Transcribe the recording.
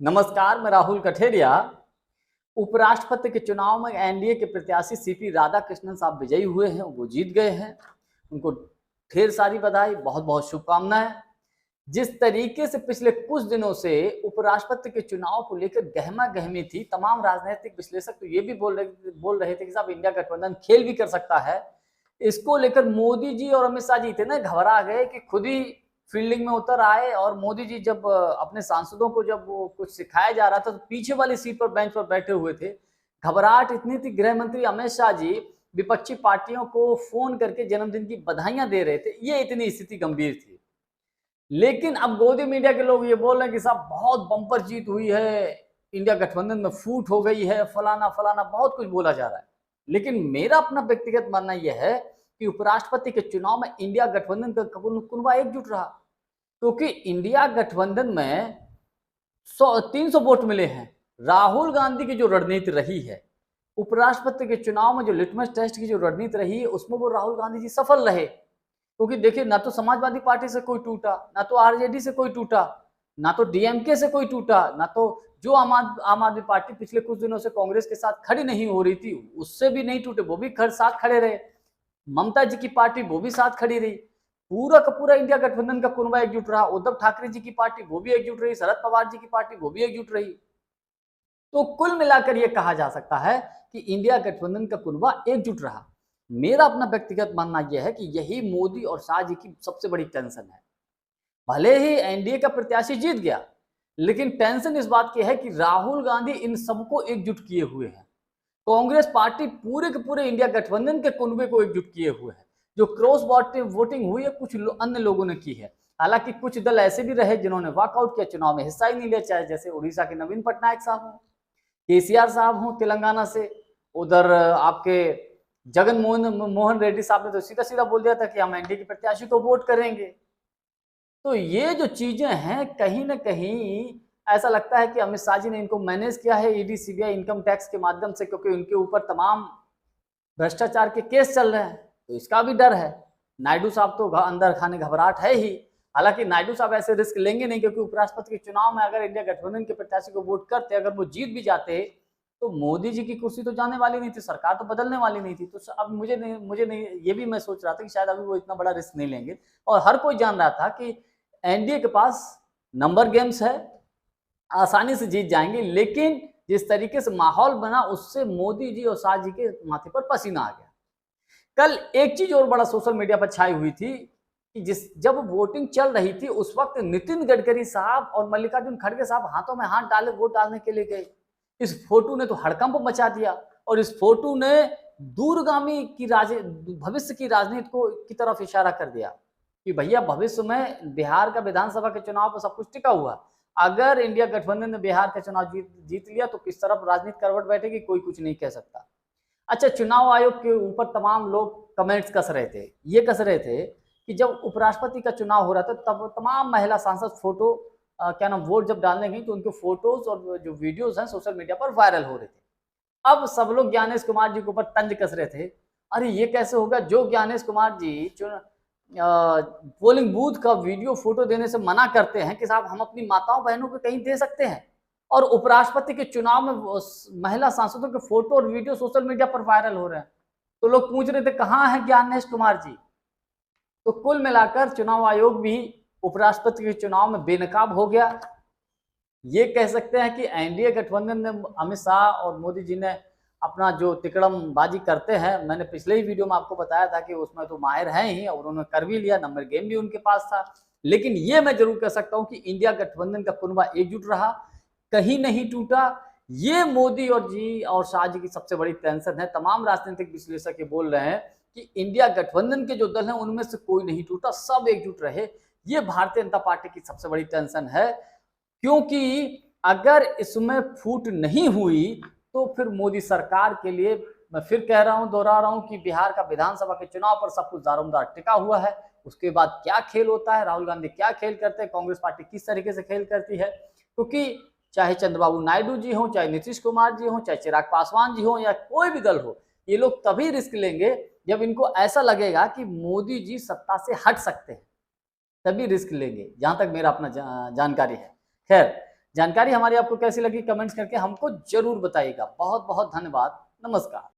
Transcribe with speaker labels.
Speaker 1: नमस्कार, मैं राहुल कठेरिया। उपराष्ट्रपति के चुनाव में एनडीए के प्रत्याशी सीपी राधाकृष्णन साहब विजयी हुए हैं, वो जीत गए हैं। उनको ढेर सारी बधाई, बहुत बहुत शुभकामनाएं। जिस तरीके से पिछले कुछ दिनों से उपराष्ट्रपति के चुनाव को लेकर गहमा गहमी थी, तमाम राजनीतिक विश्लेषक तो ये भी बोल रहे थे कि साहब इंडिया गठबंधन खेल भी कर सकता है। इसको लेकर मोदी जी और अमित शाह जी इतने घबरा गए कि खुद ही फील्डिंग में उतर आए। और मोदी जी जब अपने सांसदों को जब वो कुछ सिखाया जा रहा था तो पीछे वाली सीट पर बेंच पर बैठे हुए थे। घबराहट इतनी थी, गृह मंत्री अमित शाह जी विपक्षी पार्टियों को फोन करके जन्मदिन की बधाइयां दे रहे थे। ये इतनी स्थिति गंभीर थी। लेकिन अब गोदी मीडिया के लोग ये बोल रहे हैं कि साहब बहुत बम्पर जीत हुई है, इंडिया गठबंधन में फूट हो गई है, फलाना फलाना बहुत कुछ बोला जा रहा है। लेकिन मेरा अपना व्यक्तिगत मानना यह है कि उपराष्ट्रपति के चुनाव में इंडिया गठबंधन का कुनबा एकजुट रहा, क्योंकि इंडिया गठबंधन में 300 वोट मिले हैं। राहुल गांधी की जो रणनीति रही है उपराष्ट्रपति के चुनाव में, जो लिटमस टेस्ट की जो रणनीति रही है, उसमें वो राहुल गांधी जी सफल रहे। क्योंकि देखिए, ना तो समाजवादी पार्टी से कोई टूटा, ना तो आरजेडी से कोई टूटा, ना तो डीएमके से कोई टूटा, ना तो जो आम आदमी पार्टी पिछले कुछ दिनों से कांग्रेस के साथ खड़ी नहीं हो रही थी उससे भी नहीं टूटे, वो भी साथ खड़े रहे। ममता जी की पार्टी वो भी साथ खड़ी रही। पूरा का पूरा इंडिया गठबंधन का कुनबा एकजुट रहा। उद्धव ठाकरे जी की पार्टी वो भी एकजुट रही, शरद पवार जी की पार्टी वो भी एकजुट रही। तो कुल मिलाकर यह कहा जा सकता है कि इंडिया गठबंधन का कुनबा एकजुट रहा। मेरा अपना व्यक्तिगत मानना यह है कि यही मोदी और शाह जी की सबसे बड़ी टेंशन है। भले ही एनडीए का प्रत्याशी जीत गया, लेकिन टेंशन इस बात की है कि राहुल गांधी इन सबको एकजुट किए हुए हैं। कांग्रेस पार्टी पूरे के पूरे इंडिया गठबंधन के कुनबे को एकजुट किए हुए है। जो क्रॉस वोटिंग हुई है कुछ अन्य लोगों ने की है। हालांकि कुछ दल ऐसे भी रहे जिन्होंने वॉकआउट किया, चुनाव में हिस्सा ही नहीं लिया, चाहे जैसे उड़ीसा के नवीन पटनायक साहब हो, केसीआर साहब हो तेलंगाना से, उधर आपके जगन मोहन रेड्डी साहब ने तो सीधा सीधा बोल दिया था कि हम एनडीए के प्रत्याशी को वोट करेंगे। तो ये जो चीजें हैं, कहीं ना कहीं ऐसा लगता है कि अमित शाह जी ने इनको मैनेज किया है ईडी सीबीआई इनकम टैक्स के माध्यम से, क्योंकि उनके ऊपर तमाम भ्रष्टाचार के केस चल रहे हैं, तो इसका भी डर है। नायडू साहब तो अंदर खाने घबराहट है ही। हालांकि नायडू साहब ऐसे रिस्क लेंगे नहीं, क्योंकि उपराष्ट्रपति के चुनाव में अगर इंडिया गठबंधन के प्रत्याशी को वोट करते, अगर वो जीत भी जाते, तो मोदी जी की कुर्सी तो जाने वाली नहीं थी, सरकार तो बदलने वाली नहीं थी। तो अब मुझे नहीं ये भी मैं सोच रहा था कि शायद अभी वो इतना बड़ा रिस्क नहीं लेंगे। और हर कोई जान रहा था कि एनडीए के पास नंबर गेम्स है, आसानी से जीत जाएंगे। लेकिन जिस तरीके से माहौल बना, उससे मोदी जी और शाह जी के माथे पर पसीना आ गया। कल एक चीज और बड़ा सोशल मीडिया पर छाई हुई थी कि जब वोटिंग चल रही थी उस वक्त नितिन गडकरी साहब और मल्लिकार्जुन खड़गे साहब हाथों में हाथ डाले वोट डालने के लिए गए। इस फोटो ने तो हड़कंप मचा दिया, और इस फोटो ने दूरगामी की भविष्य की राजनीति की तरफ इशारा कर दिया कि भैया भविष्य में बिहार का विधानसभा के चुनाव पर सब कुछ टिका हुआ। अगर इंडिया गठबंधन ने बिहार का चुनाव जीत लिया तो किस तरफ राजनीति करवट बैठेगी, कोई कुछ नहीं कह सकता। अच्छा, चुनाव आयोग के ऊपर तमाम लोग कमेंट्स कस रहे थे। ये कस रहे थे कि जब उपराष्ट्रपति का चुनाव हो रहा था तब तमाम महिला सांसद फोटो वोट जब डालने गई तो उनके फोटोज और जो वीडियोज हैं सोशल मीडिया पर वायरल हो रहे थे। अब सब लोग ज्ञानेश कुमार जी के ऊपर तंज कस रहे थे, अरे ये कैसे होगा, जो ज्ञानेश कुमार जी पोलिंग बूथ का वीडियो फोटो देने से मना करते हैं कि साहब हम अपनी माताओं बहनों को कहीं दे सकते हैं, और उपराष्ट्रपति के चुनाव में महिला सांसदों के फोटो और वीडियो सोशल मीडिया पर वायरल हो रहे हैं। तो लोग पूछ रहे थे कहाँ है ज्ञानेश कुमार जी। तो कुल मिलाकर चुनाव आयोग भी उपराष्ट्रपति के चुनाव में बेनकाब हो गया। ये कह सकते हैं कि एनडीए गठबंधन ने, अमित शाह और मोदी जी ने अपना जो तिकड़मबाजी करते हैं, मैंने पिछले ही वीडियो में आपको बताया था कि उसमें तो माहिर हैं ही, और उन्होंने कर भी लिया, नंबर गेम भी उनके पास था। लेकिन ये मैं जरूर कह सकता हूं कि इंडिया गठबंधन का कुनबा एकजुट रहा, कहीं नहीं टूटा। ये मोदी और शाह जी की सबसे बड़ी टेंशन है। तमाम राजनीतिक विश्लेषक ये बोल रहे हैं कि इंडिया गठबंधन के जो दल हैं उनमें से कोई नहीं टूटा, सब एकजुट रहे। ये भारतीय जनता पार्टी की सबसे बड़ी टेंशन है, क्योंकि अगर इसमें फूट नहीं हुई तो फिर मोदी सरकार के लिए, मैं फिर कह रहा हूं, दोहरा रहा हूं कि बिहार का विधानसभा के चुनाव पर सब कुछ दारोमदार टिका हुआ है। उसके बाद क्या खेल होता है, राहुल गांधी क्या खेल करते हैं, कांग्रेस पार्टी किस तरीके से खेल करती है, क्योंकि चाहे चंद्रबाबू नायडू जी हो, चाहे नीतीश कुमार जी हो, चाहे चिराग पासवान जी हो, या कोई भी दल हो, ये लोग तभी रिस्क लेंगे जब इनको ऐसा लगेगा कि मोदी जी सत्ता से हट सकते हैं, तभी रिस्क लेंगे, जहां तक मेरा अपना जानकारी है। खैर, जानकारी हमारी आपको कैसी लगी कमेंट्स करके हमको जरूर बताइएगा। बहुत बहुत धन्यवाद। नमस्कार।